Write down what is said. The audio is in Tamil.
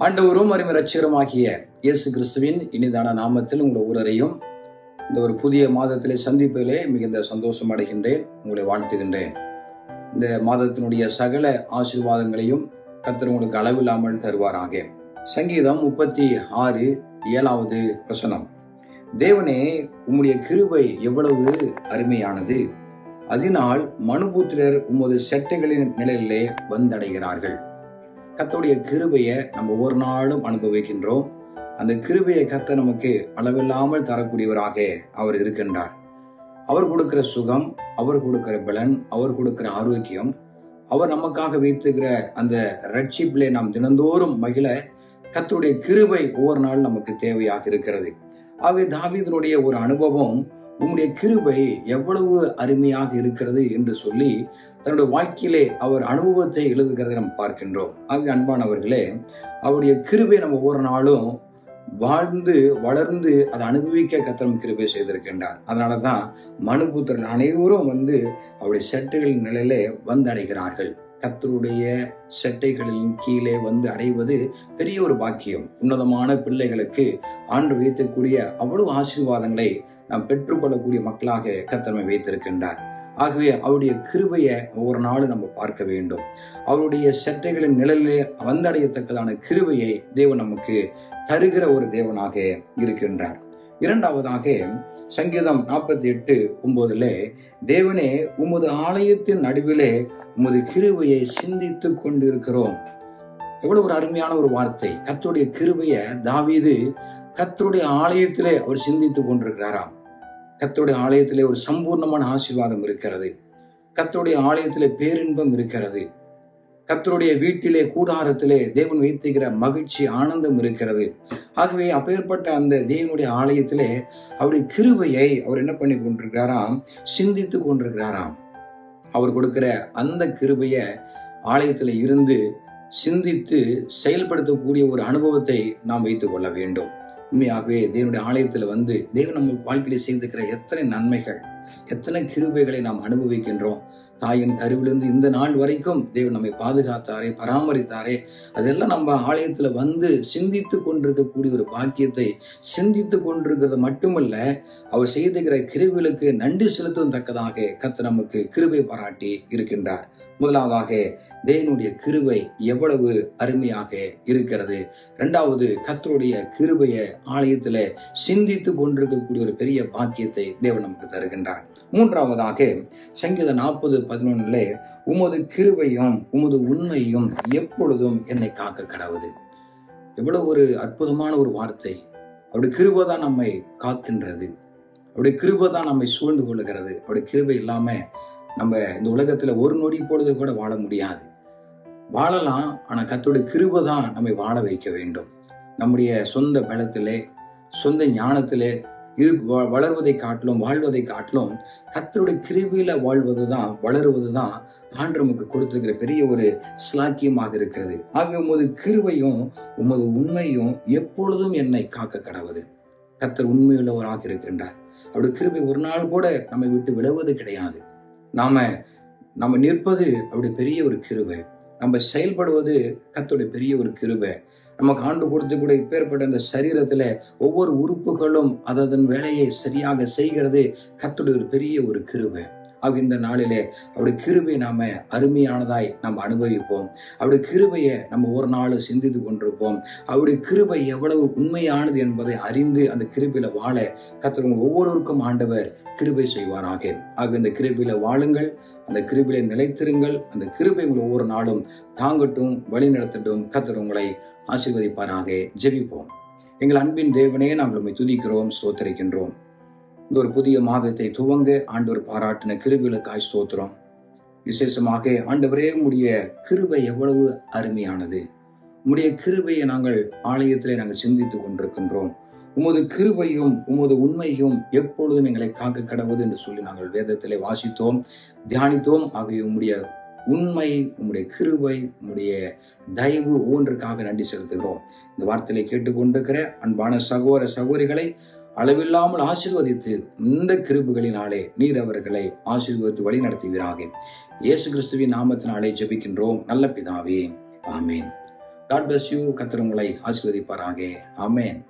ஆண்டவரும் அருமை இரட்சகருமாகிய இயேசு கிறிஸ்துவின் இனிதான நாமத்தில் உங்கள் ஒவ்வொருவரையும் இந்த ஒரு புதிய மாதத்திலே சந்திப்பிலே மிகுந்த சந்தோஷம் அடைகின்றேன். உங்களை வாழ்த்துகின்றேன். இந்த மாதத்தினுடைய சகல ஆசீர்வாதங்களையும் கர்த்தர் உங்களுக்கு அளவில்லாமல் தருவாராக. சங்கீதம் 36:7 வசனம். தேவனே, உம்முடைய கிருபை எவ்வளவு அருமையானது, அதனால் மனுபுத்திரர் உமது செட்டைகளின் நிழலிலே வந்தடைகிறார்கள். கர்த்தருடைய கிருபையை நம்ம ஒவ்வொரு நாளும் அனுபவிக்கின்றோம். அந்த கிருபையை கர்த்தர் நமக்கு அளவில்லாமல் தரக்கூடியவராக அவர் இருக்கின்றார். அவர் கொடுக்கிற சுகம், அவர் கொடுக்கிற பலன், அவர் கொடுக்கிற ஆரோக்கியம், அவர் நமக்காக வைத்துக்கிற அந்த ரட்சிப்பிலே நாம் தினந்தோறும் மகிழ கர்த்தருடைய கிருபை ஒவ்வொரு நாளும் நமக்கு தேவையாக இருக்கிறது. ஆகவே தாவீதினுடைய ஒரு அனுபவம், உம்முடைய கிருபை எவ்வளவு அருமையாக இருக்கிறது என்று சொல்லி தன்னுடைய வாழ்க்கையிலே அவர் அனுபவத்தை எழுதுகிறதை நம்ம பார்க்கின்றோம். ஆகவே அன்பானவர்களே, அவருடைய கிருபை நம்ம ஒவ்வொரு நாளும் வாழ்ந்து வளர்ந்து அதை அனுபவிக்க கர்த்தர் கிருபை செய்திருக்கின்றார். அதனாலதான் மனுபுத்திரர்கள் அனைவரும் அவருடைய செட்டைகளின் நிலையிலே வந்தடைகிறார்கள். கர்த்தருடைய செட்டைகளின் கீழே அடைவது பெரிய ஒரு பாக்கியம். உன்னதமான பிள்ளைகளுக்கு ஆண்டு வைக்கக்கூடிய அவ்வளவு ஆசீர்வாதங்களை நாம் பெற்றுக்கொள்ளக்கூடிய மக்களாக கர்த்தர் வைத்திருக்கின்றார். ஆகவே அவருடைய கிருபையை ஒவ்வொரு நாளும் நம்ம பார்க்க வேண்டும். அவருடைய செட்டைகளின் நிழலிலே வந்தடையத்தக்கதான கிருபையை தேவன் நமக்கு தருகிற ஒரு தேவனாக இருக்கின்றார். இரண்டாவதாக சங்கீதம் 48:9 தேவனே, உமது ஆலயத்தின் நடுவிலே உமது கிருபையை சிந்தித்துக் கொண்டிருக்கிறோம். எவ்வளவு ஒரு அருமையான ஒரு வார்த்தை. கர்த்தருடைய கிருபையை தாவீது கர்த்தருடைய ஆலயத்திலே அவர் சிந்தித்துக் கொண்டிருக்கிறாராம். கர்த்தருடைய ஆலயத்திலே ஒரு சம்பூர்ணமான ஆசீர்வாதம் இருக்கிறது. கர்த்தருடைய ஆலயத்திலே பேரின்பம் இருக்கிறது. கர்த்தருடைய வீட்டிலே கூடாரத்திலே தேவன் வைத்திருக்கிற மகிழ்ச்சி, ஆனந்தம் இருக்கிறது. ஆகவே அப்பேற்பட்ட அந்த தேவனுடைய ஆலயத்திலே அவருடைய கிருபையை அவர் என்ன பண்ணி கொண்டிருக்கிறாராம், சிந்தித்து கொண்டிருக்கிறாராம். அவர் கொடுக்கிற அந்த கிருபையை ஆலயத்திலே இருந்து சிந்தித்து செயல்படுத்தக்கூடிய ஒரு அனுபவத்தை நாம் வைத்துக் கொள்ள வேண்டும். உண்மையாகவே தேவனுடைய ஆலயத்தில் தேவன் நம்ம வாழ்க்கையில செய்திருக்கிற எத்தனை நன்மைகள், எத்தனை கிருபைகளை நாம் அனுபவிக்கின்றோம். தாயின் கருவிலிருந்து இந்த நாள் வரைக்கும் தேவன் நம்மை பாதுகாத்தாரே, பராமரித்தாரே, அதெல்லாம் நம்ம ஆலயத்துல சிந்தித்து கொண்டிருக்கக்கூடிய ஒரு பாக்கியத்தை சிந்தித்து கொண்டிருக்கிறது மட்டுமல்ல, அவர் செய்திருக்கிற கிருபைகளுக்கு நன்றி செலுத்தும் தக்கதாக கர்த்தர் நமக்கு கிருபை பாராட்டி இருக்கின்றார். முதலாவதாக தேவனுடைய கிருபை எவ்வளவு அருமையாக இருக்கிறது. இரண்டாவது, கர்த்தருடைய கிருபையை ஆலயத்துல சிந்தித்து கொண்டிருக்கக்கூடிய ஒரு பெரிய பாக்கியத்தை தேவன் நமக்கு தருகின்றார். மூன்றாவதாக சங்கீதம் 40:11 உமது கிருபையும் உமது உண்மையும் எப்பொழுதும் என்னை காக்க கடவுது. எவ்வளவு ஒரு அற்புதமான ஒரு வார்த்தை. அவருடைய கிருபை தான் நம்மை காக்கின்றது. அவருடைய கிருபை தான் நம்மை சூழ்ந்து கொள்ளுகிறது. அவருடைய கிருபை இல்லாம நம்ம இந்த உலகத்துல ஒரு நொடி பொழுது கூட வாழ முடியாது. வாழலாம், ஆனா கர்த்தருடைய கிருபை தான் நம்மை வாழ வைக்க வேண்டும். நம்முடைய சொந்த பலத்திலே, சொந்த ஞானத்திலே வளர்வதை காட்டிலும் வாழ்வதை காட்டிலும் கர்த்தருடைய கிருபையில வாழ்வதுதான், வளருவதுதான் ஆண்டவர் நமக்கு கொடுத்திருக்கிற பெரிய ஒரு ஸ்லாக்கியமாக இருக்கிறது. ஆக உமது கிருபையும் உமது உண்மையும் எப்பொழுதும் என்னை காக்க கடவுது. கர்த்தர் உண்மையுள்ளவராக இருக்கின்றார். அவருடைய கிருபை ஒரு நாள் கூட நம்மை விட்டு விலகுவது கிடையாது. நாம நிற்பது அவருடைய பெரிய ஒரு கிருபை. நம்ம செயல்படுவது கர்த்தருடைய பெரிய ஒரு கிருபை. நமக்கு ஆண்டு கொடுத்து கூட இப்பேற்பட்ட அந்த சரீரத்துல ஒவ்வொரு உறுப்புகளும் அதன் வேலையை சரியாக செய்கிறது கர்த்தருடைய ஒரு பெரிய ஒரு கிருபை. இந்த நாளிலே அவருடைய கிருபை நாம அருமையானதாய் நம்ம அனுபவிப்போம். அவருடைய கிருபையை நம்ம ஒரு நாள் சிந்தித்து கொண்டிருப்போம். அவருடைய கிருபை எவ்வளவு உண்மையானது என்பதை அறிந்து அந்த கிருபையில வாழ கர்த்தர் ஒவ்வொருவருக்கும் ஆண்டவர் கிருபை செய்வாராக. இந்த கிருபையில வாழுங்கள், அந்த கிருபையில நிலைத்திருங்கள். அந்த கிருபை உங்களை ஒவ்வொரு நாளும் தாங்கட்டும், வழி நடத்தட்டும். கர்த்தர் உங்களை ஆசீர்வதிப்பாராக. ஜெபிப்போம். எங்கள் அன்பின் தேவனே, நாங்கள் உம்மை துதிக்கிறோம், ஸ்தோத்திரிக்கின்றோம். இந்த ஒரு புதிய மாதத்தை துவங்க ஆண்டவர் பாராட்டின கிருபைகளுக்காய் ஸ்தோத்திரம். விசேஷமாக ஆண்டவரே, உம்முடைய கிருபை எவ்வளவு அருமையானது. உம்முடைய கிருபையை நாங்கள் ஆலயத்திலே நாங்கள் சிந்தித்துக் கொண்டிருக்கின்றோம். உமது கிருபையும் உமது உண்மையும் எப்பொழுதும் எங்களை காக்க கடவுது என்று சொல்லி நாங்கள் வேதத்திலே வாசித்தோம், தியானித்தோம். ஆகிய உம்முடைய உண்மை, உம்முடைய கிருபை, உம்முடைய தயவு ஒவ்வொன்றுக்காக நன்றி செலுத்துகிறோம். இந்த வார்த்தையை கேட்டுக்கொண்டிருக்கிற அன்பான சகோதர சகோதரிகளை அளவில்லாமல் ஆசீர்வதித்து இந்த கிருபைகளினாலே நீர் அவர்களை ஆசீர்வதித்து வழி நடத்துவீராக. இயேசு கிறிஸ்துவின் நாமத்தினாலே ஜெபிக்கின்றோம் நல்ல பிதாவே, ஆமேன். God bless you. கர்த்தர் உங்களை ஆசீர்வதிப்பாராக. ஆமென்.